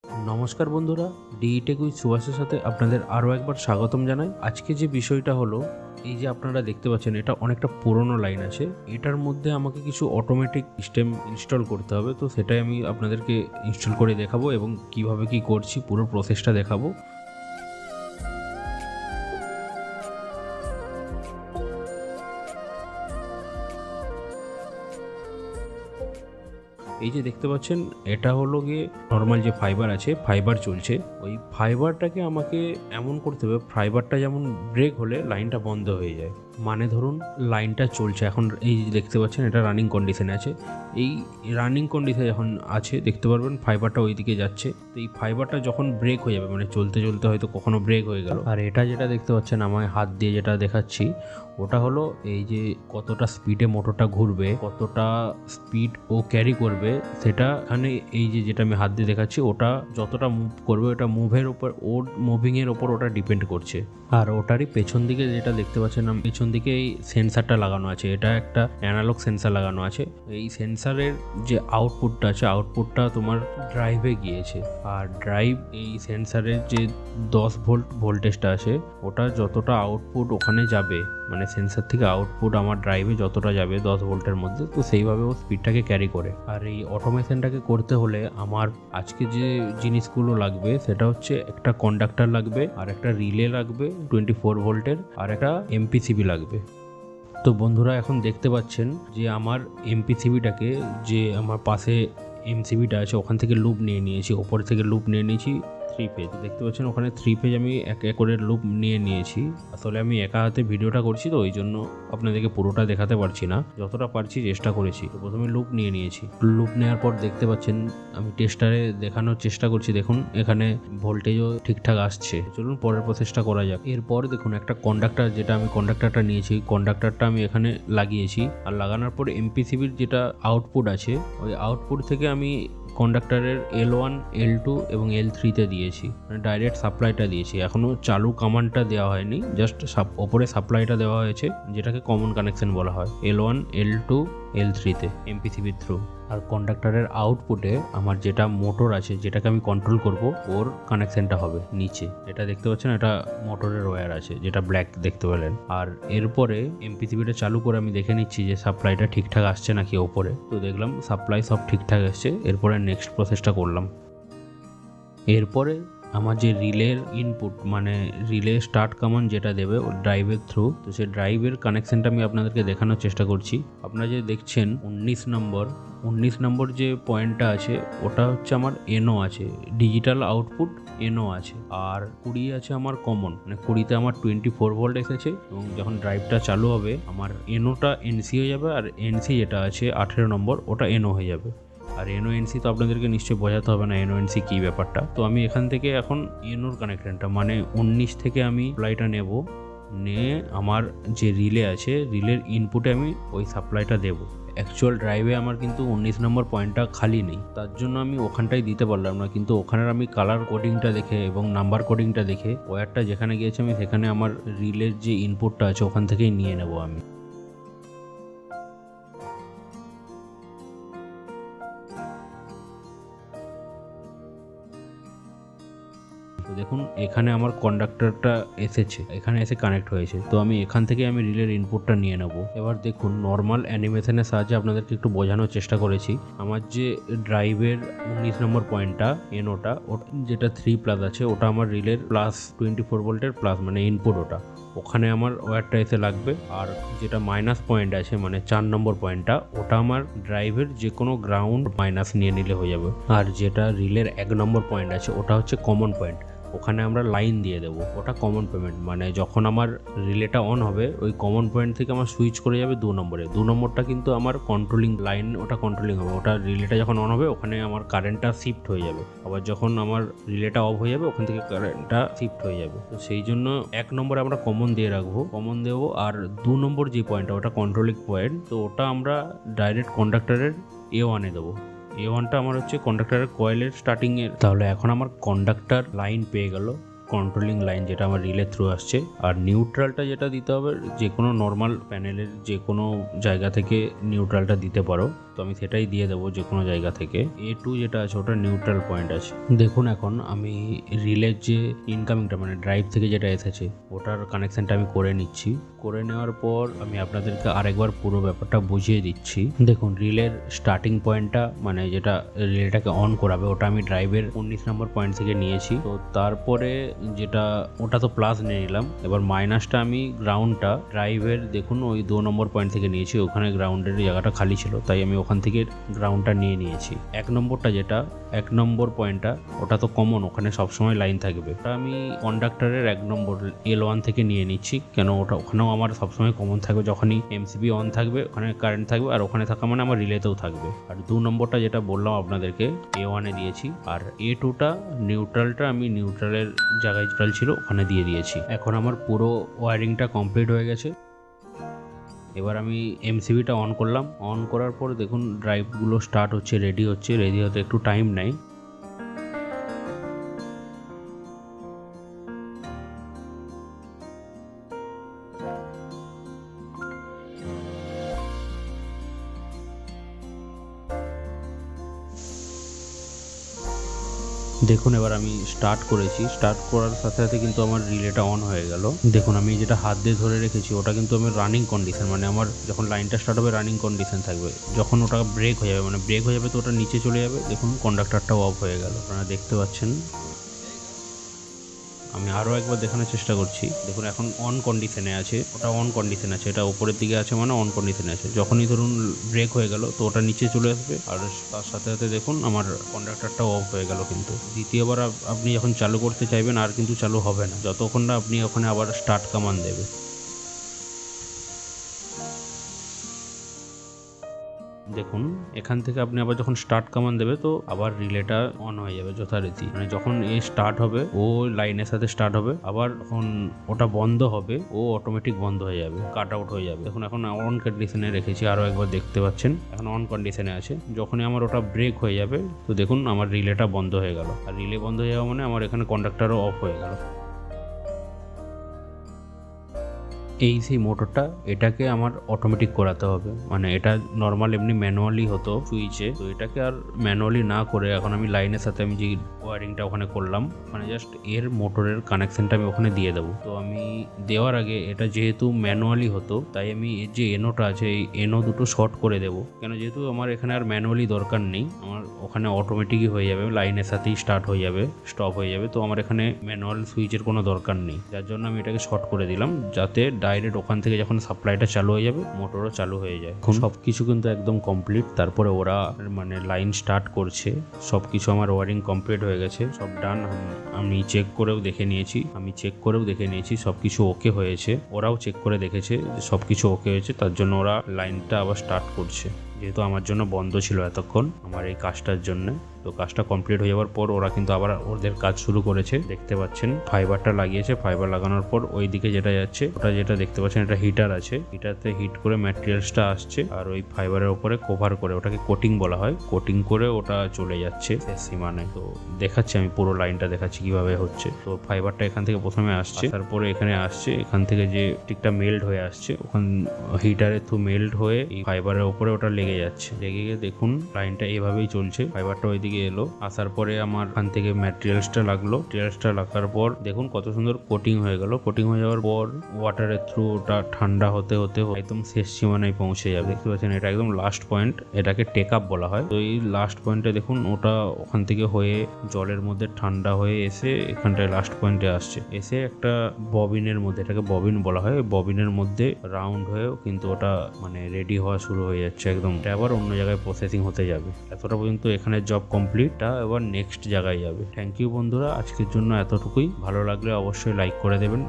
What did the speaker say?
নমস্কার বন্ধুরা, detect with সুভাষের সাথে আপনাদের আরও একবার স্বাগতম জানাই। আজকে যে বিষয়টা হলো, এই যে আপনারা দেখতে পাচ্ছেন এটা অনেকটা পুরনো লাইন আছে, এটার মধ্যে আমাকে কিছু অটোমেটিক সিস্টেম ইনস্টল করতে হবে। তো সেটাই আমি আপনাদেরকে ইনস্টল করে দেখাবো এবং কিভাবে কি করছি পুরো প্রসেসটা দেখাবো। এই যে দেখতে পাচ্ছেন এটা হলো গিয়ে নর্মাল যে ফাইবার আছে, ফাইবার চলছে। ওই ফাইবারটাকে আমাকে এমন করতে হবে, ফাইবারটা যেমন ব্রেক হলে লাইনটা বন্ধ হয়ে যায়। মানে ধরুন লাইনটা চলছে এখন, এই যে দেখতে পাচ্ছেন এটা রানিং কন্ডিশনে আছে। এই রানিং কন্ডিশনে যখন আছে দেখতে পারবেন ফাইবারটা ওই দিকে যাচ্ছে। তো এই ফাইবারটা যখন ব্রেক হয়ে যাবে, মানে চলতে চলতে হয়তো কখনো ব্রেক হয়ে গেল, আর এটা যেটা দেখতে পাচ্ছেন আমার হাত দিয়ে যেটা দেখাচ্ছি, ওটা হলো এই যে কতটা স্পিডে মোটরটা ঘুরবে, কতটা স্পিড ও ক্যারি করবে, সেটা এখানে এই যে যেটা আমি হাত দিয়ে দেখাচ্ছি ওটা যতটা মুভ করবে, ওটা মুভের ওপর, ওর মুভিংয়ের ওপর ওটা ডিপেন্ড করছে। আর ওটারই পেছন দিকে যেটা দেখতে পাচ্ছেন, পেছন দিকে এই সেন্সারটা লাগানো আছে, এটা একটা অ্যানালগ সেন্সার লাগানো আছে। এই সেন্সারের যে আউটপুটটা আছে, আউটপুটটা তোমার ড্রাইভে গিয়েছে। আর ড্রাইভ এই সেন্সারের যে 10 ভোল্ট ভোল্টেজটা আছে, ওটা যতটা আউটপুট ওখানে যাবে, মানে সেন্সার থেকে আউটপুট আমার ড্রাইভে যতটা যাবে 10 ভোল্টের মধ্যে, তো সেইভাবে ও স্পিডটাকে ক্যারি করে। আর এই অটোমেশনটাকে করতে হলে আমার আজকে যে জিনিসগুলো লাগবে সেটা হচ্ছে একটা কন্ডাক্টর লাগবে, আর একটা রিলে লাগবে 24 ভোল্টের, আর একটা এমপিসিবি লাগবে। তো বন্ধুরা এখন দেখতে পাচ্ছেন যে আমার এমপিসিবিটাকে, যে আমার পাশে এমসিবিটা আছে ওখান থেকে লুপ নিয়ে নিয়েছি, ওপর থেকে লুপ নিয়ে নিয়েছি 3 পেজ। দেখতে পাচ্ছেন ওখানে 3 পেজ আমি এক এক করে লুপ নিয়ে নিয়েছি। আসলে আমি একা হাতে ভিডিওটা করছি, তো ওই জন্য আপনাদেরকে পুরোটা দেখাতে পারছি না, যতটা পারছি চেষ্টা করেছি। তো প্রথমে লুপ নিয়ে নিয়েছি। লুপ নেওয়ার পর দেখতে পাচ্ছেন আমি টেস্টারে দেখানোর চেষ্টা করছি। দেখুন এখানে ভোল্টেজও ঠিকঠাক আসছে। চলুন পরের প্রসেসটা করা যাক। এরপর দেখুন একটা কন্ডাক্টর, যেটা আমি কন্ডাক্টরটা নিয়েছি, কন্ডাক্টরটা আমি এখানে লাগিয়েছি। আর লাগানোর পর এমপিসিবির যেটা আউটপুট আছে, ওই আউটপুট থেকে আমি কন্ডাক্টরের L1, L2 এবং L3-তে দিয়েছি, মানে ডাইরেক্ট সাপ্লাইটা দিয়েছি। এখনও চালু কামান্ডটা দেওয়া হয়নি, জাস্ট ওপরে সাপ্লাইটা দেওয়া হয়েছে, যেটাকে কমন কানেকশন বলা হয়, L1, L2, L3-তে এমপিসিবির থ্রু। আর কন্ডাক্টরের আউটপুটে আমার যেটা মোটর আছে, যেটাকে আমি কন্ট্রোল করব, ওর কানেকশনটা হবে নিচে। এটা দেখতে পাচ্ছেন এটা মোটরের ওয়্যার আছে, যেটা ব্ল্যাক দেখতে পেলেন। আর এরপরে এমপিসিবিটা চালু করে আমি দেখে নিচ্ছি যে সাপ্লাইটা ঠিকঠাক আসছে নাকি ওপরে। তো দেখলাম সাপ্লাই সব ঠিকঠাক আসছে। এরপরে নেক্সট প্রসেসটা করলাম। এরপরে আমার যে রিলের ইনপুট, মানে রিলে স্টার্ট কমান্ড যেটা দেবে ও ড্রাইভের থ্রু, তো সেই ড্রাইভের কানেকশনটা আমি আপনাদেরকে দেখানোর চেষ্টা করছি। আপনারা যে দেখছেন 19 নম্বর যে পয়েন্টটা আছে, ওটা হচ্ছে আমার এনও আছে, ডিজিটাল আউটপুট এনও আছে। আর 20 আছে আমার কমন, মানে 20-তে আমার 24 ভোল্ট এসেছে, এবং যখন ড্রাইভটা চালু হবে আমার এনওটা এনসি হয়ে যাবে, আর এনসি যেটা আছে 18 নম্বর ওটা এনও হয়ে যাবে। আর এনওএনসি তো আপনাদেরকে নিশ্চয়ই বোঝাতে হবে না এনওএনসি কী ব্যাপারটা। তো আমি এখান থেকে এখন এনওর কানেকশনটা, মানে 19 থেকে আমি সাপ্লাইটা নেব, নিয়ে আমার যে রিলে আছে, রিলের ইনপুটে আমি ওই সাপ্লাইটা দেবো। অ্যাকচুয়াল ড্রাইভে আমার কিন্তু 19 নম্বর পয়েন্টটা খালি নেই, তার জন্য আমি ওখানটাই দিতে পারলাম না। কিন্তু ওখানের আমি কালার কোডিংটা দেখে এবং নাম্বার কোডিংটা দেখে ওয়্যারটা যেখানে গিয়েছে আমি সেখানে আমার রিলের যে ইনপুটটা আছে ওখান থেকেই নিয়ে নেব আমি। দেখুন এখানে আমার কন্ডাক্টরটা এসেছে, এখানে এসে কানেক্ট হয়েছে। তো আমি এখান থেকে আমি রিলের ইনপুটটা নিয়ে নেব। এবার দেখুন নর্মাল অ্যানিমেশনের সাহায্যে আপনাদেরকে একটু বোঝানোর চেষ্টা করেছি। আমার যে ড্রাইভের 19 নম্বর পয়েন্টটা এনওটা, ওটা যেটা 3+ আছে, ওটা আমার রিলের প্লাস 24 ভোল্টের প্লাস, মানে ইনপুট ওটা, ওখানে আমার ওয়্যারটা এসে লাগবে। আর যেটা মাইনাস পয়েন্ট আছে, মানে 4 নম্বর পয়েন্টটা, ওটা আমার ড্রাইভের যে কোনো গ্রাউন্ড মাইনাস নিয়ে নিলে হয়ে যাবে। আর যেটা রিলের 1 নম্বর পয়েন্ট আছে, ওটা হচ্ছে কমন পয়েন্ট, ওখানে আমরা লাইন দিয়ে দেবো, ওটা কমন পেমেন্ট। মানে যখন আমার রিলেটা অন হবে, ওই কমন পয়েন্ট থেকে আমার সুইচ করে যাবে 2 নম্বরে। 2 নম্বরটা কিন্তু আমার কন্ট্রোলিং লাইন, ওটা কন্ট্রোলিং হবে। ওটা রিলেটা যখন অন হবে ওখানে আমার কারেন্টটা শিফট হয়ে যাবে, আবার যখন আমার রিলেটা অফ হয়ে যাবে ওখান থেকে কারেন্টটা শিফট হয়ে যাবে। তো সেই জন্য 1 নম্বরে আমরা কমন দিয়ে রাখবো, কমন দেবো। আর 2 নম্বর যে পয়েন্টটা, ওটা কন্ট্রোলিং পয়েন্ট, তো ওটা আমরা ডাইরেক্ট কন্ডাক্টরের A1-এ দেবো। A1টা আমার হচ্ছে কন্ডাক্টরের কয়েলের স্টার্টিংয়ের। তাহলে এখন আমার কন্ডাক্টর লাইন পেয়ে গেল, কন্ট্রোলিং লাইন, যেটা আমার রিলে থ্রু আসছে। আর নিউট্রালটা যেটা দিতে হবে, যে কোনো নর্মাল প্যানেলের যে কোনো জায়গা থেকে নিউট্রালটা দিতে পারো। তো আমি সেটাই দিয়ে দেবো যে কোনো জায়গা থেকে। A2 যেটা আছে ওটা নিউট্রাল পয়েন্ট আছে। দেখুন এখন আমি রিলের যে ইনকামিংটা মানে ড্রাইভ থেকে যেটা এসেছে ওটার কানেকশনটা আমি করে নিচ্ছি। করে নেওয়ার পর আমি আপনাদেরকে আরেকবার পুরো ব্যাপারটা বুঝিয়ে দিচ্ছি। দেখুন রিলের স্টার্টিং পয়েন্টটা মানে যেটা রিলেটাকে অন করাবে ওটা আমি ড্রাইভের 19 নম্বর পয়েন্ট থেকে নিয়েছি। তো তারপরে যেটা ওটা তো প্লাস নিয়ে নিলাম, এবার মাইনাসটা আমি গ্রাউন্ডটা ড্রাইভের দেখুন ওই 2 নম্বর পয়েন্ট থেকে নিয়েছি। ওখানে গ্রাউন্ডের জায়গাটা খালি ছিল তাই আমি ওখান থেকে গ্রাউন্ডটা নিয়েছি। 1 নম্বরটা যেটা 1 নম্বর পয়েন্টটা ওটা তো কমন, ওখানে সবসময় লাইন থাকবে। ওটা আমি কন্ডাক্টরের 1 নম্বর L1 থেকে নিয়ে নিচ্ছি, কেন ওখানেও আমার সবসময় কমন থাকবে। যখনই MCB অন থাকবে ওখানে কারেন্ট থাকবে, আর ওখানে থাকা মানে আমার রিলেতেও থাকবে। আর 2 নম্বরটা যেটা বললাম আপনাদেরকে A1 এ দিয়েছি, আর A2টা নিউট্রালটা আমি নিউট্রালের জায়গায় নিউট্রাল ছিল ওখানে দিয়ে দিয়েছি। এখন আমার পুরো ওয়ারিংটা কমপ্লিট হয়ে গেছে। এবার আমি MCBটা অন করলাম। অন করার পর দেখুন ড্রাইভগুলো স্টার্ট হচ্ছে, রেডি হতে একটু টাইম নেয়। দেখুন এবার আমি স্টার্ট করেছি, স্টার্ট করার সাথে সাথে কিন্তু আমার রিলেটা অন হয়ে গেল। দেখুন আমি যেটা হাত দিয়ে ধরে রেখেছি ওটা কিন্তু আমার রানিং কন্ডিশন, মানে আমার যখন লাইনটা স্টার্ট হবে রানিং কন্ডিশন থাকবে। যখন ওটা ব্রেক হয়ে যাবে মানে ব্রেক হয়ে যাবে তো ওটা নিচে চলে যাবে। দেখুন কন্ডাক্টরটাও অফ হয়ে গেল, আপনারা দেখতে পাচ্ছেন। আমি আরও একবার দেখানোর চেষ্টা করছি। দেখুন এখন অন কন্ডিশনে আছে, ওটা অন কন্ডিশনে আছে, এটা উপরের দিকে আছে মানে অন কন্ডিশনে আছে। যখনই ধরুন ব্রেক হয়ে গেল তো ওটা নিচে চলে আসবে, আর তার সাথে সাথে দেখুন আমার কন্ডাক্টরটাও অফ হয়ে গেল। কিন্তু দ্বিতীয়বার আপনি যখন চালু করতে চাইবেন আর কিন্তু চালু হবে না যতক্ষণ না আপনি ওখানে আবার স্টার্ট কমান্ড দেবে। দেখুন এখান থেকে আপনি আবার যখন স্টার্ট কমান্ড দেবে তো আবার রিলেটা অন হয়ে যাবে যথারীতি। মানে যখন স্টার্ট হবে ও লাইনের সাথে স্টার্ট হবে, আবার যখন ওটা বন্ধ হবে ও অটোমেটিক বন্ধ হয়ে যাবে, কাট আউট হয়ে যাবে। দেখুন এখন অন কন্ডিশনে রেখেছি, আরও একবার দেখতে পাচ্ছেন এখন অন কন্ডিশনে আছে। যখনই আমার ওটা ব্রেক হয়ে যাবে তো দেখুন আমার রিলেটা বন্ধ হয়ে গেল, আর রিলে বন্ধ হয়ে যাওয়া মানে আমার এখানে কন্ডাক্টরও অফ হয়ে গেল। এই সেই মোটরটা, এটাকে আমার অটোমেটিক করাতে হবে। মানে এটা নর্মাল এমনি ম্যানুয়ালি হতো সুইচে, তো এটাকে আর ম্যানুয়ালি না করে এখন আমি লাইনের সাথে আমি যে ওয়ারিংটা ওখানে করলাম মানে জাস্ট এর মোটরের কানেকশনটা আমি ওখানে দিয়ে দেবো। তো আমি দেওয়ার আগে এটা যেহেতু ম্যানুয়ালি হতো তাই আমি এর যে এনোটা আছে এই এনো দুটো শর্ট করে দেবো, কেন যেহেতু আমার এখানে আর ম্যানুয়ালি দরকার নেই, আমার ওখানে অটোমেটিকই হয়ে যাবে, লাইনের সাথেই স্টার্ট হয়ে যাবে, স্টপ হয়ে যাবে। তো আমার এখানে ম্যানুয়াল সুইচের কোনো দরকার নেই, যার জন্য আমি এটাকে শর্ট করে দিলাম যাতে ডাইরেক্ট ওখান থেকে যখন সাপ্লাইটা চালু হয়ে যাবে মোটরও চালু হয়ে যায়। সবকিছু কিন্তু একদম কমপ্লিট। তারপরে ওরা মানে লাইন স্টার্ট করছে, সবকিছু আমার ওয়ারিং কমপ্লিট হয়ে গেছে, সব ডান। আমি চেক করেও দেখে নিয়েছি সবকিছু ওকে হয়েছে। ওরাও চেক করে দেখেছে যে সবকিছু ওকে হয়েছে, তার জন্য ওরা লাইনটা আবার স্টার্ট করছে, যেহেতু আমার জন্য বন্ধ ছিল এতক্ষণ আমার এই কাজটার জন্য। তো কাজটা কমপ্লিট হয়ে যাওয়ার পর ওরা কিন্তু আবার ওদের কাজ শুরু করেছে। দেখতে পাচ্ছেন ফাইবারটা লাগিয়েছে, ফাইবার লাগানোর পর ওই দিকে যেটা যাচ্ছে ওটা যেটা দেখতে পাচ্ছেন এটা হিটার আছে, হিটারতে হিট করে ম্যাটেরিয়ালসটা আসছে আর ওই ফাইবারের উপরে কভার করে, ওটাকে কোটিং বলা হয়, কোটিং করে ওটা চলে যাচ্ছে শেষ সীমানায়। তো দেখাচ্ছি আমি পুরো লাইনটা দেখাচ্ছি কিভাবে হচ্ছে। তো ফাইবারটা এখান থেকে প্রথমে আসছে, তারপরে এখানে আসছে, এখান থেকে যে ঠিকটা মেল্ট হয়ে আসছে ওখান হিটারের থ্রু মেল্ট হয়ে এই ফাইবারের উপরে ওটা লেগে যাচ্ছে। লেগে গিয়ে দেখুন লাইনটা এভাবেই চলছে। ফাইবারটা ওইদিকে এলো, আসার পরে আমার এখান থেকে ম্যাটেরিয়ালসটা লাগলো, ম্যাটেরিয়ালসটা লাগার পর দেখুন কত সুন্দর কোটিং হয়ে গেল। কোটিং হয়ে যাওয়ার পর ওয়াটারের থ্রু ওটা ঠান্ডা হতে হতে একদম শেষ সীমানায় পৌঁছে যাবে। দেখতে পাচ্ছেন এটা একদম লাস্ট পয়েন্ট, এটাকে টেক আপ বলা হয়। তো এই লাস্ট পয়েন্টে দেখুন ওটা ওখান থেকে হয়ে জলের মধ্যে ঠান্ডা হয়ে এসে এখানটায় লাস্ট পয়েন্টে আসছে, এসে একটা ববিনের মধ্যে, এটাকে ববিন বলা হয়, ববিনের মধ্যে রাউন্ড হয়েও কিন্তু ওটা মানে রেডি হওয়া শুরু হয়ে যাচ্ছে একদম। এটা আবার অন্য জায়গায় প্রসেসিং হতে যাবে। এতটা পর্যন্ত এখানে জব কমপ্লিটটা এবার নেক্সট জায়গায় যাবে। থ্যাংক ইউ বন্ধুরা, আজকের জন্য এতটুকুই। ভালো লাগলে অবশ্যই লাইক করে দেবেন।